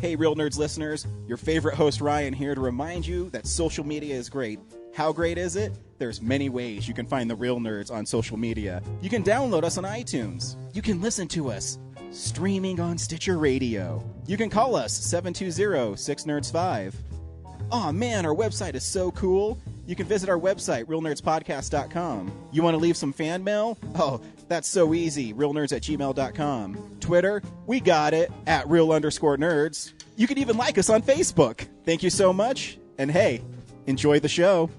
Hey, Real Nerds listeners, your favorite host Ryan here to remind you that social media is great. How great is it? There's many ways you can find the Real Nerds on social media. You can download us on iTunes. You can listen to us streaming on Stitcher Radio. You can call us 720-6nerds5. Aw man, our website is so cool. You can visit our website, realnerdspodcast.com. You want to leave some fan mail? Oh, that's so easy, realnerds@gmail.com. Twitter, we got it, @real_nerds. You can even like us on Facebook. Thank you so much, and hey, enjoy the show.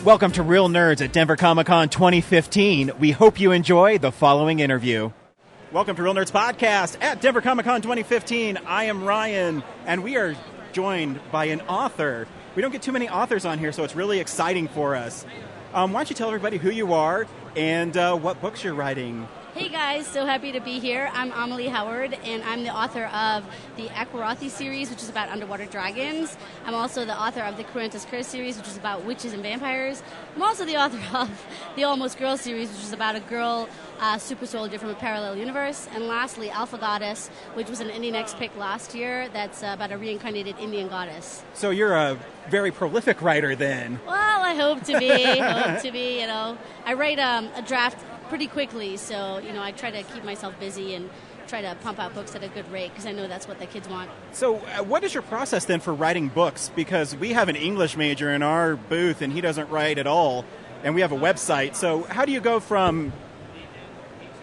Welcome to Real Nerds at Denver Comic-Con 2015. We hope you enjoy the following interview. Welcome to Real Nerds Podcast at Denver Comic-Con 2015. I am Ryan, and we are joined by an author. We don't get too many authors on here, so it's really exciting for us. Why don't you tell everybody who you are and what books you're writing? Hey guys, so happy to be here. I'm Amalie Howard, and I'm the author of the Aquarothi series, which is about underwater dragons. I'm also the author of the Corantus Curse series, which is about witches and vampires. I'm also the author of the Almost Girl series, which is about a girl super soldier from a parallel universe. And lastly, Alpha Goddess, which was an Indie Next pick last year. That's about a reincarnated Indian goddess. So you're a very prolific writer then. Well, I hope to be. You know. I write a draft pretty quickly, so I try to keep myself busy and try to pump out books at a good rate because I know that's what the kids want. So what is your process then for writing books? Because we have an English major in our booth and he doesn't write at all, and we have a website. So how do you go from,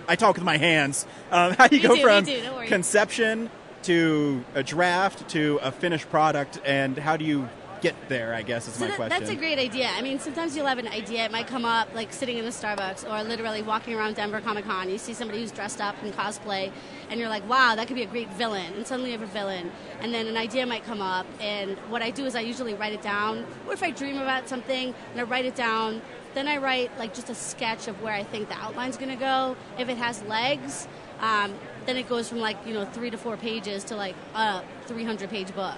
I talk with my hands, how do you go from conception to a draft to a finished product, and how do you get there, I guess, is my question. That's a great idea. I mean, sometimes you'll have an idea. It might come up, like, sitting in a Starbucks or literally walking around Denver Comic-Con. You see somebody who's dressed up in cosplay, and you're like, wow, that could be a great villain. And suddenly you have a villain. And then an idea might come up, and what I do is I usually write it down. Or if I dream about something, and I write it down, then I write, like, just a sketch of where I think the outline's going to go. If it has legs, then it goes from, 3 to 4 pages to, a 300-page book.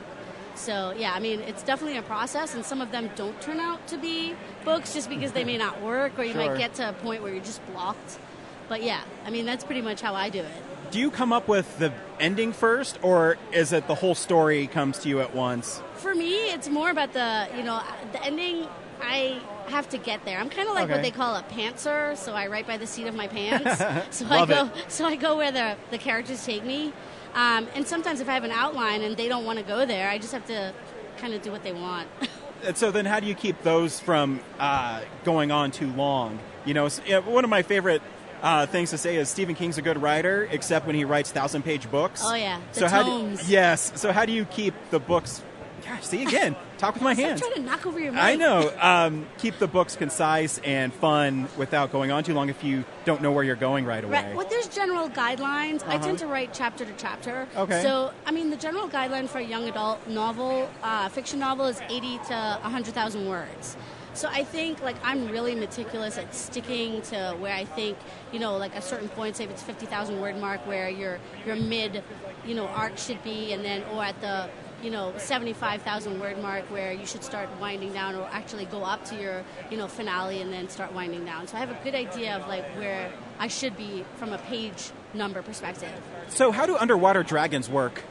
So, yeah, I mean, it's definitely a process, and some of them don't turn out to be books just because they may not work, or you might get to a point where you're just blocked. But, yeah, I mean, that's pretty much how I do it. Do you come up with the ending first, or is it the whole story comes to you at once? For me, it's more about the ending. I have to get there. I'm kind of like what they call a pantser, so I write by the seat of my pants. So I go where the characters take me. And sometimes if I have an outline and they don't want to go there, I just have to kind of do what they want. And so then how do you keep those from going on too long? One of my favorite things to say is Stephen King's a good writer, except when he writes 1,000-page books. Oh, yeah. The tomes. Yes. So how do you keep the books... Gosh, see, again, talk with my hands. Stop trying to knock over your mic. I know. Keep the books concise and fun without going on too long if you don't know where you're going right away. Right. Well, there's general guidelines. I tend to write chapter to chapter. Okay. So, I mean, the general guideline for a young adult novel, fiction novel, is 80 to 100,000 words. So I think, I'm really meticulous at sticking to where I think, a certain point, say if it's 50,000 word mark, where your mid, arc should be, and then, or at the 75,000 word mark where you should start winding down, or actually go up to your, finale and then start winding down. So I have a good idea of where I should be from a page number perspective. So how do underwater dragons work?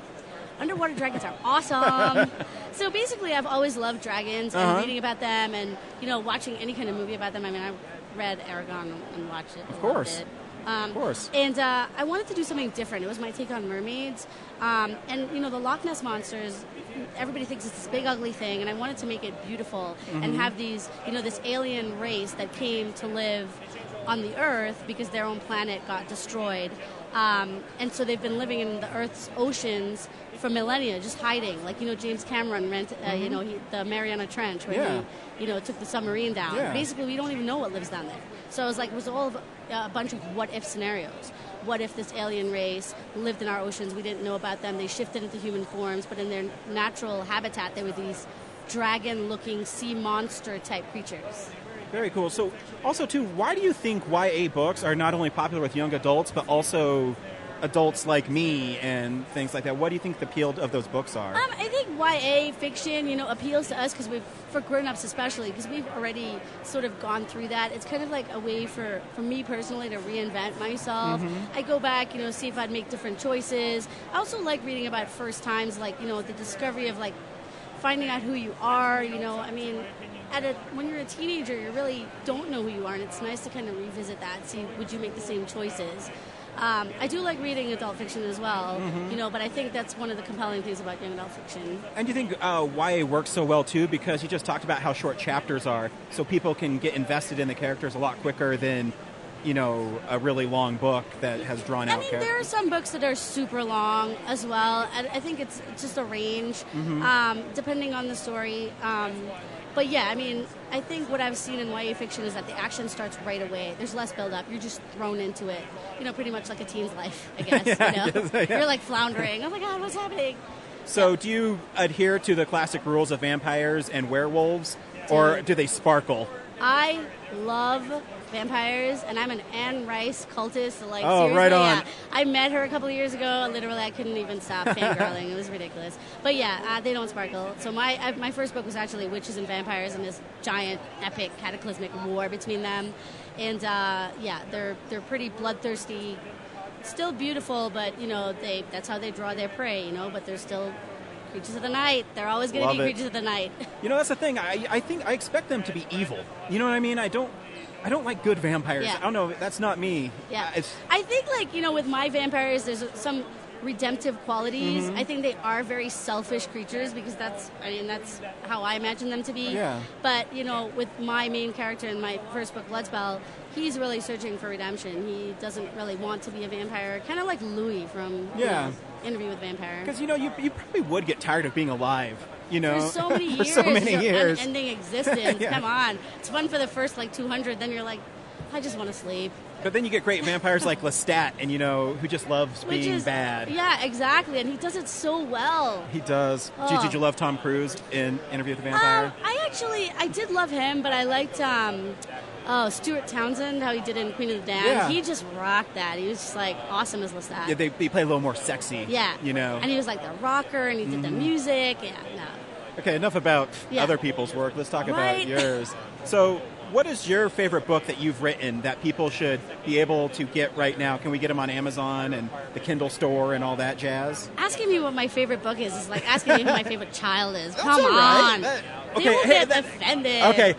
Underwater dragons are awesome. So basically I've always loved dragons and reading about them and, watching any kind of movie about them. I mean, I read Aragon and watched it. Of course. Of course. And I wanted to do something different. It was my take on mermaids. And, the Loch Ness monsters, everybody thinks it's this big, ugly thing, and I wanted to make it beautiful and have these, this alien race that came to live on the Earth because their own planet got destroyed. And so they've been living in the Earth's oceans for millennia, just hiding. James Cameron the Mariana Trench where he, took the submarine down. Yeah. Basically, we don't even know what lives down there. So I was like, it was all of a bunch of what-if scenarios. What if this alien race lived in our oceans? We didn't know about them. They shifted into human forms, but in their natural habitat, they were these dragon-looking sea monster-type creatures. Very cool. So, also, too, why do you think YA books are not only popular with young adults, but also adults like me and things like that? What do you think the appeal of those books are? I think YA fiction, appeals to us because for grown-ups especially, because we've already sort of gone through that. It's kind of like a way for me personally to reinvent myself. I go back, see if I'd make different choices. I also like reading about first times, like, the discovery of, like, finding out who you are, when you're a teenager, you really don't know who you are, and it's nice to kind of revisit that, see, would you make the same choices? I do like reading adult fiction as well, but I think that's one of the compelling things about young adult fiction. And do you think YA works so well, too, because you just talked about how short chapters are, so people can get invested in the characters a lot quicker than, a really long book that has drawn out characters? There are some books that are super long as well. I think it's just a range, depending on the story. But yeah, I think what I've seen in YA fiction is that the action starts right away. There's less build-up. You're just thrown into it. Pretty much like a teen's life, I guess. You're like floundering. Oh my God, what's happening? So do you adhere to the classic rules of vampires and werewolves, or do they sparkle? I love vampires, and I'm an Anne Rice cultist. Like, oh, seriously, right on. Yeah. I met her a couple of years ago. Literally, I couldn't even stop fangirling. It was ridiculous. But yeah, they don't sparkle. So my first book was actually Witches and Vampires and this giant, epic, cataclysmic war between them. And they're pretty bloodthirsty. Still beautiful, but that's how they draw their prey. But they're still creatures of the night. They're always going to be creatures of the night. That's the thing. I think I expect them to be evil. You know what I mean? I don't like good vampires. Yeah. I don't know. That's not me. Yeah. I think, with my vampires, there's some redemptive qualities. I think they are very selfish creatures because that's how I imagine them to be. Yeah. But, with my main character in my first book, Bloodspell, he's really searching for redemption. He doesn't really want to be a vampire. Kind of like Louis from Interview with a Vampire. Because, you probably would get tired of being alive. For so many years. For so many years. Unending existence. Yeah. Come on. It's fun for the first, 200. Then you're like, I just want to sleep. But then you get great vampires like Lestat, and who just loves being bad. Yeah, exactly, and he does it so well. He does. Oh. Did you love Tom Cruise in Interview with a Vampire? I did love him, but I liked Stuart Townsend, how he did in Queen of the Damned. Yeah. He just rocked that. He was just awesome as Lestat. Yeah, they play a little more sexy. Yeah, and he was like the rocker, and he did the music. Yeah, no. Okay, enough about other people's work. Let's talk about yours. So, what is your favorite book that you've written that people should be able to get right now? Can we get them on Amazon and the Kindle store and all that jazz? Asking me what my favorite book is like asking me who my favorite child is. That's Come on. Okay, they will get offended. Okay,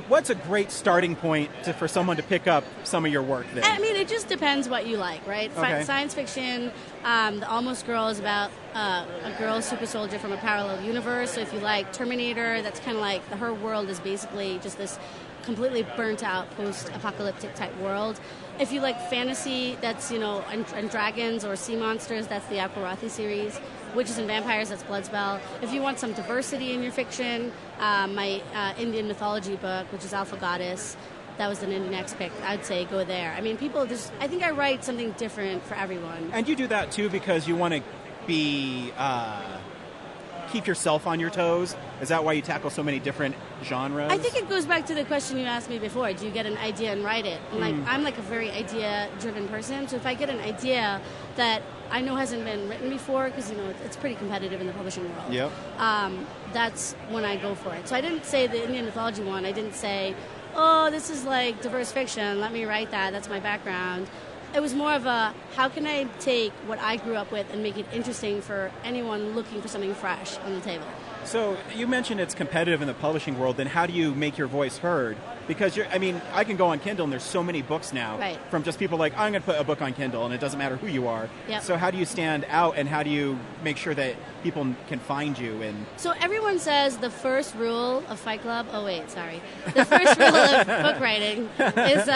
what's a great starting point for someone to pick up some of your work then? It just depends what you like, right? Okay. Science fiction, The Almost Girl is about a girl super soldier from a parallel universe. So if you like Terminator, that's kind of like her world is basically just this completely burnt out post-apocalyptic type world. If you like fantasy, that's, and dragons or sea monsters, that's the Aquarathi series. Witches and Vampires, that's Bloodspell. If you want some diversity in your fiction, my Indian mythology book, which is Alpha Goddess, that was an Indie Next pick. I'd say go there. I think I write something different for everyone. And you do that too because you want to be keep yourself on your toes? Is that why you tackle so many different genres? I think it goes back to the question you asked me before. Do you get an idea and write it? And I'm a very idea-driven person. So if I get an idea that I know hasn't been written before, because it's pretty competitive in the publishing world. Yep. That's when I go for it. So I didn't say the Indian mythology one. I didn't say, oh, this is diverse fiction. Let me write that. That's my background. It was more of a, how can I take what I grew up with and make it interesting for anyone looking for something fresh on the table? So you mentioned it's competitive in the publishing world. Then how do you make your voice heard? Because I can go on Kindle and there's so many books now from just people like, I'm going to put a book on Kindle and it doesn't matter who you are. Yep. So how do you stand out and how do you make sure that people can find you? So everyone says the first rule of Fight Club, the first rule of book writing is,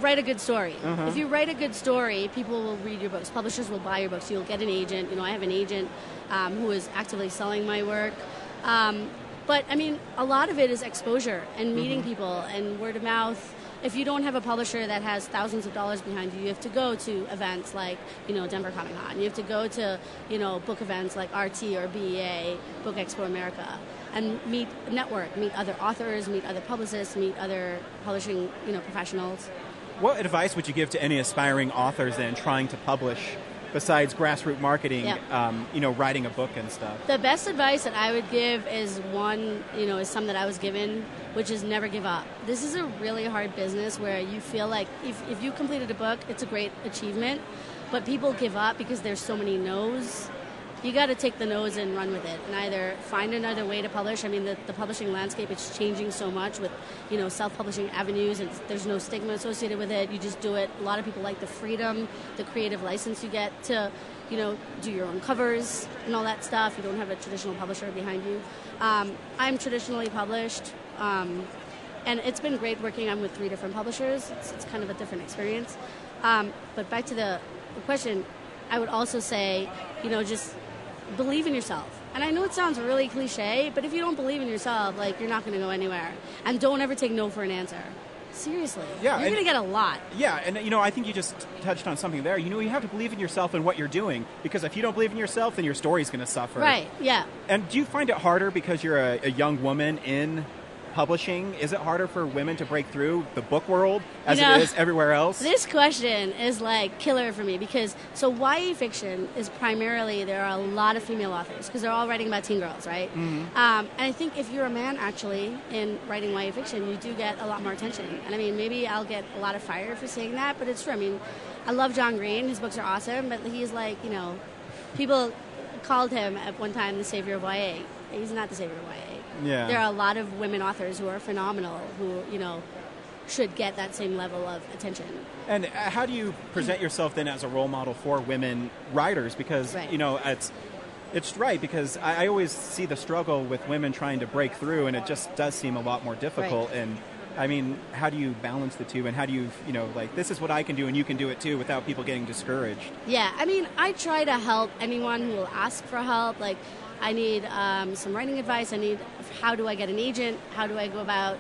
write a good story. If you write a good story, people will read your books. Publishers will buy your books. You'll get an agent. I have an agent who is actively selling my work. But, a lot of it is exposure and meeting people and word of mouth. If you don't have a publisher that has thousands of dollars behind you, you have to go to events like, Denver Comic Con. You have to go to, book events like RT or BEA, Book Expo America. and network, meet other authors, meet other publicists, meet other publishing professionals. What advice would you give to any aspiring authors then trying to publish besides grassroots marketing, writing a book and stuff? The best advice that I would give is is some that I was given, which is never give up. This is a really hard business where you feel like if you completed a book, it's a great achievement, but people give up because there's so many no's. You got to take the no's and run with it and either find another way to publish. I mean, the publishing landscape, it's changing so much with, self-publishing avenues, and there's no stigma associated with it. You just do it. A lot of people like the freedom, the creative license you get to, do your own covers and all that stuff. You don't have a traditional publisher behind you. I'm traditionally published, and it's been great working. I'm with 3 different publishers. It's kind of a different experience. But back to the question, I would also say, just believe in yourself. And I know it sounds really cliche, but if you don't believe in yourself, you're not going to go anywhere. And don't ever take no for an answer. Seriously. Yeah, you're going to get a lot. Yeah, and I think you just touched on something there. You have to believe in yourself and what you're doing, because if you don't believe in yourself, then your story's going to suffer. Right, yeah. And do you find it harder because you're a young woman in publishing? Is it harder for women to break through the book world as it is everywhere else? This question is killer for me because YA fiction is primarily, there are a lot of female authors because they're all writing about teen girls, right? Mm-hmm. And I think if you're a man actually in writing YA fiction, you do get a lot more attention. And I mean, maybe I'll get a lot of fire for saying that, but it's true. I mean, I love John Green. His books are awesome, but he's people called him at one time the savior of YA. He's not the savior of YA. Yeah. There are a lot of women authors who are phenomenal who, should get that same level of attention. And how do you present yourself then as a role model for women writers? Because, right. It's right, because I always see the struggle with women trying to break through, and it just does seem a lot more difficult. Right. And, I mean, how do you balance the two, and how do you, this is what I can do and you can do it too without people getting discouraged? Yeah, I mean, I try to help anyone who will ask for help. I need some writing advice. How do I get an agent? How do I go about,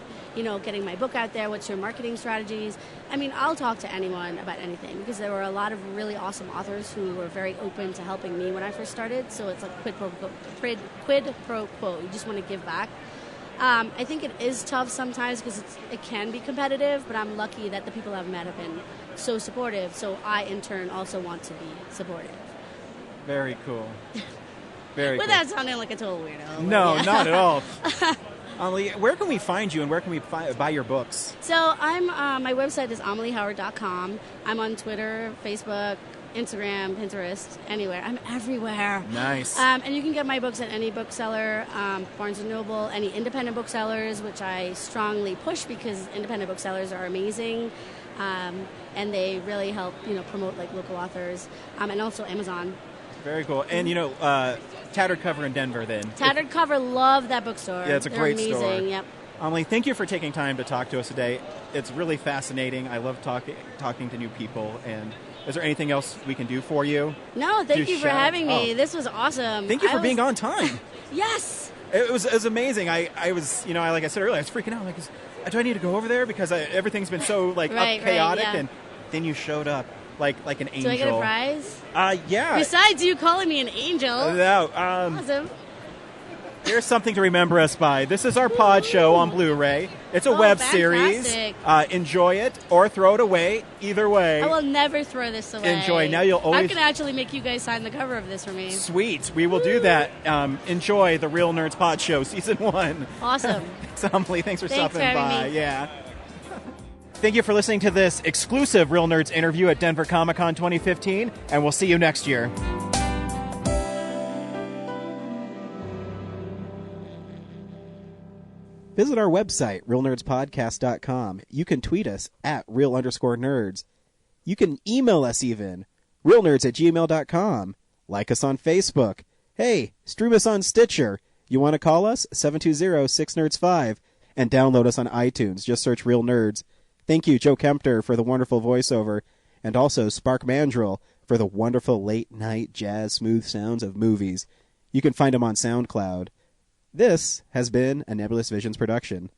getting my book out there? What's your marketing strategies? I mean, I'll talk to anyone about anything because there were a lot of really awesome authors who were very open to helping me when I first started. So it's quid pro quo. You just want to give back. I think it is tough sometimes because it can be competitive, but I'm lucky that the people I've met have been so supportive. So I, in turn, also want to be supportive. Very cool. Very Without sounding like a total weirdo. No, yeah. not at all. Amalie, where can we find you and where can we buy your books? So my website is amaliehoward.com. I'm on Twitter, Facebook, Instagram, Pinterest, anywhere. I'm everywhere. Nice. And you can get my books at any bookseller, Barnes & Noble, any independent booksellers, which I strongly push because independent booksellers are amazing. And they really help, promote local authors. And also Amazon. Very cool. And, Tattered Cover in Denver, then. Tattered Cover, love that bookstore. Yeah, it's a great amazing. store. Yep. Amalie, thank you for taking time to talk to us today. It's really fascinating. I love talking to new people. And is there anything else we can do for you? No, thank you for having me. This was awesome. Thank you for being on time. Yes. It was amazing. I was, like I said earlier, I was freaking out. Do I need to go over there? Because everything's been so, chaotic. Yeah. And then you showed up. Like an angel. Do I get a prize? Yeah. Besides you calling me an angel. No. Awesome. Here's something to remember us by. This is our pod show on Blu-ray. It's a web series. Enjoy it or throw it away. Either way. I will never throw this away. Enjoy. Now you'll always... I can actually make you guys sign the cover of this for me. Sweet. We will do that. Enjoy the Real Nerds Pod Show, Season 1. Awesome. Amalie, thanks for stopping by. Me. Yeah. Thank you for listening to this exclusive Real Nerds interview at Denver Comic-Con 2015, and we'll see you next year. Visit our website, realnerdspodcast.com. You can tweet us at real_nerds. You can email us even, realnerds@gmail.com. Like us on Facebook. Hey, stream us on Stitcher. You want to call us? 720-6nerds5. And download us on iTunes. Just search Real Nerds. Thank you, Joe Kempter, for the wonderful voiceover, and also Spark Mandrill for the wonderful late-night jazz smooth sounds of movies. You can find him on SoundCloud. This has been a Nebulous Visions production.